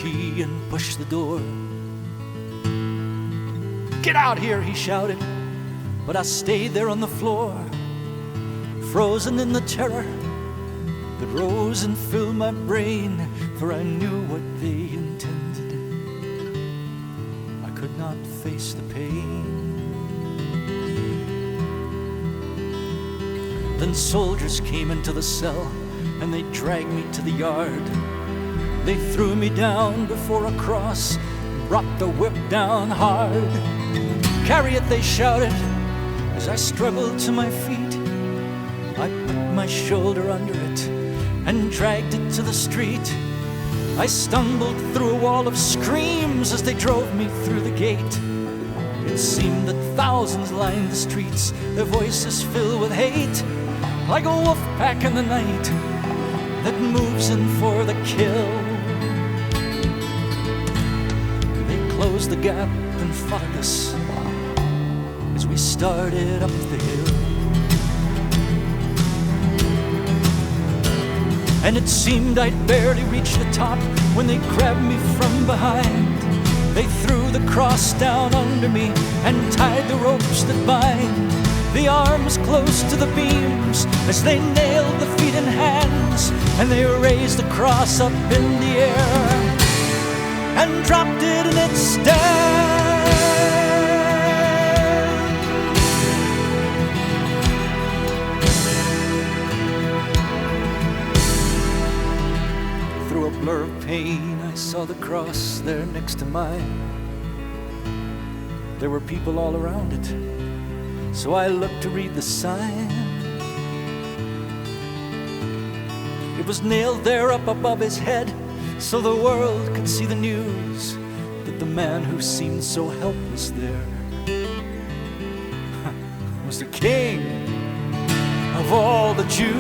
key and pushed the door. "Get out here," he shouted, but I stayed there on the floor, frozen in the terror that rose and filled my brain, for I knew what they intended. I could not face the pain. Then soldiers came into the cell, and they dragged me to the yard. They threw me down before a cross, brought the whip down hard. "Carry it," they shouted, as I struggled to my feet. I put my shoulder under it and dragged it to the street. I stumbled through a wall of screams as they drove me through the gate. It seemed that thousands lined the streets, their voices filled with hate, like a wolf pack in the night that moves in for the kill. They closed the gap and followed us as we started up the hill. And it seemed I'd barely reached the top when they grabbed me from behind. They threw the cross down under me and tied the ropes that bind the arms close to the beams as they nailed the feet and hands. And they raised the cross up in the air and dropped it in its stand. Through a blur of pain, I saw the cross there next to mine. There were people all around it, so I looked to read the sign. It was nailed there up above his head, so the world could see the news that the man who seemed so helpless there was the King of all the Jews.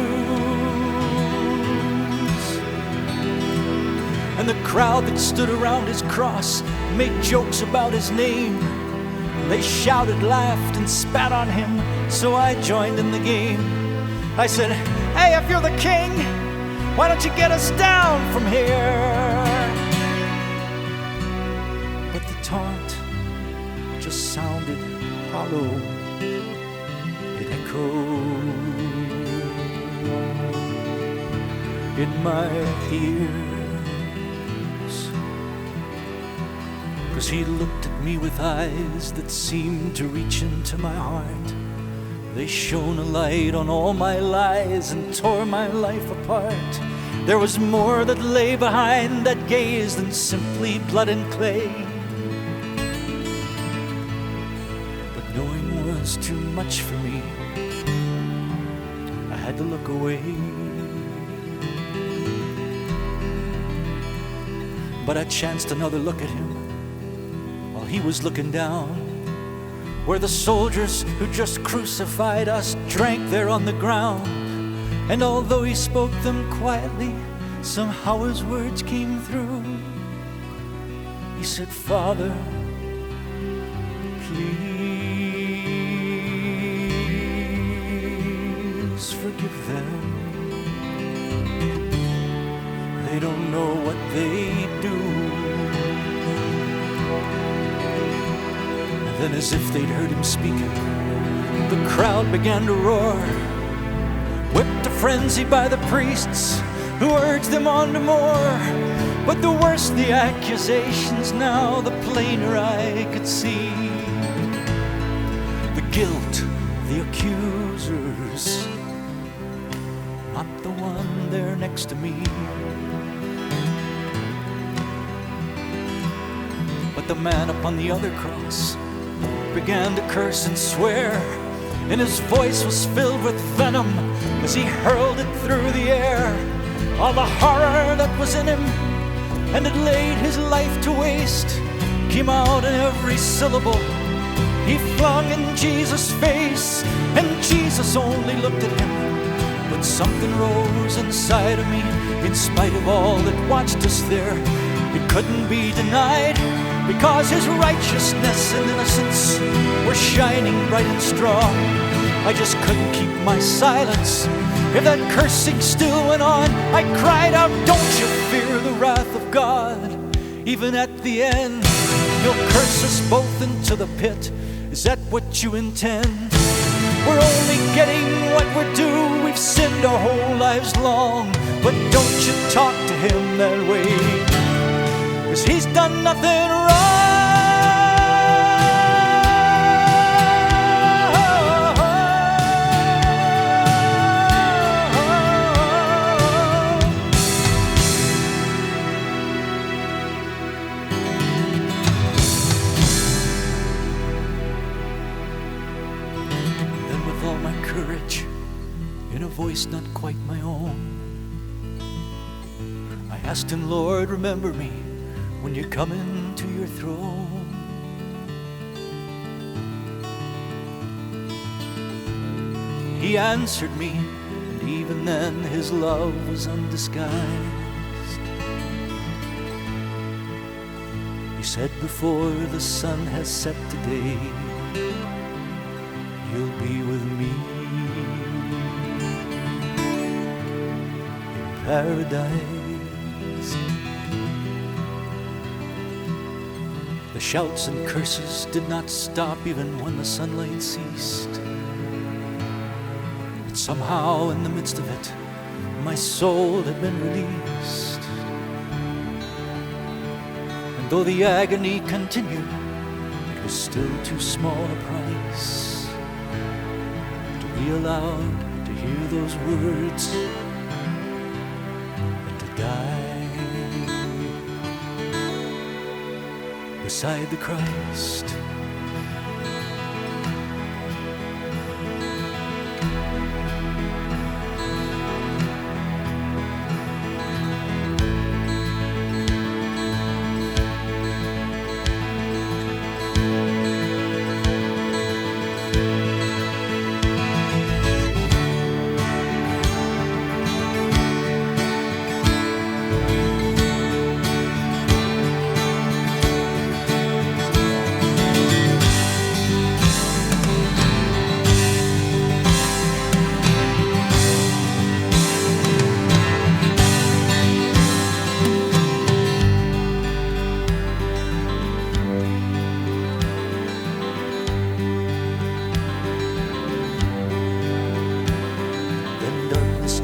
And the crowd that stood around his cross made jokes about his name. They shouted, laughed, and spat on him, so I joined in the game. I said, "Hey, if you're the king, why don't you get us down from here?" But the taunt just sounded hollow. It echoed in my ears. 'Cause he looked at me with eyes that seemed to reach into my heart. They shone a light on all my lies and tore my life apart. There was more that lay behind that gaze than simply blood and clay. But knowing was too much for me. I had to look away. But I chanced another look at him while he was looking down, where the soldiers who just crucified us drank there on the ground. And although he spoke them quietly, somehow his words came through. He said, "Father, please forgive them. They don't know what they do." And then, as if they'd heard him speaking, the crowd began to roar, whipped to frenzy by the priests who urged them on to more. But the worse the accusations now, the plainer I could see the guilt, the accusers, not the one there next to me. But the man upon the other cross began to curse and swear, and his voice was filled with venom as he hurled it through the air. All the horror that was in him and had laid his life to waste came out in every syllable he flung in Jesus' face. And Jesus only looked at him, but something rose inside of me. In spite of all that watched us there, it couldn't be denied, because his righteousness and innocence were shining bright and strong. I just couldn't keep my silence. If that cursing still went on, I cried out, "Don't you fear the wrath of God? Even at the end, you'll curse us both into the pit. Is that what you intend? We're only getting what we're due. We've sinned our whole lives long. But don't you talk to him that way, 'cause he's done nothing wrong. Courage, in a voice not quite my own, I asked him, Lord, remember me when you come into your throne. He answered me, and even then his love was undisguised. He said, before the sun has set today, you'll be with me in paradise. The shouts and curses did not stop even when the sunlight ceased. But somehow in the midst of it, my soul had been released. And though the agony continued, it was still too small a price to be allowed to hear those words and to die beside the Christ.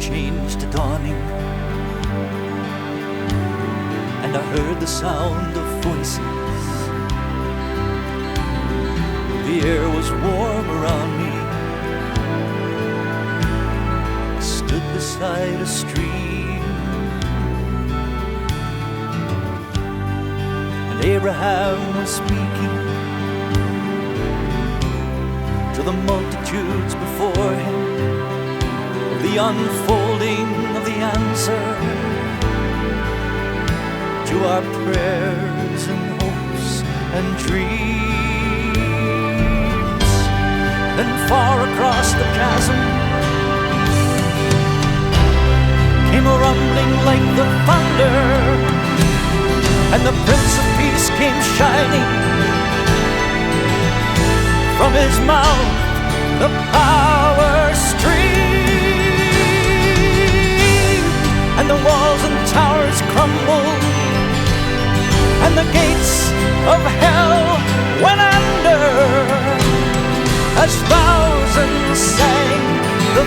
Changed to dawning, and I heard the sound of voices. The air was warm around me. I stood beside a stream, and Abraham was speaking to the multitudes before him, the unfolding of the answer to our prayers and hopes and dreams. Then far across the chasm came a rumbling like the thunder, and the Prince of Peace came shining from his mouth, the power stream. And the walls and towers crumbled, and the gates of hell went under, as thousands sang the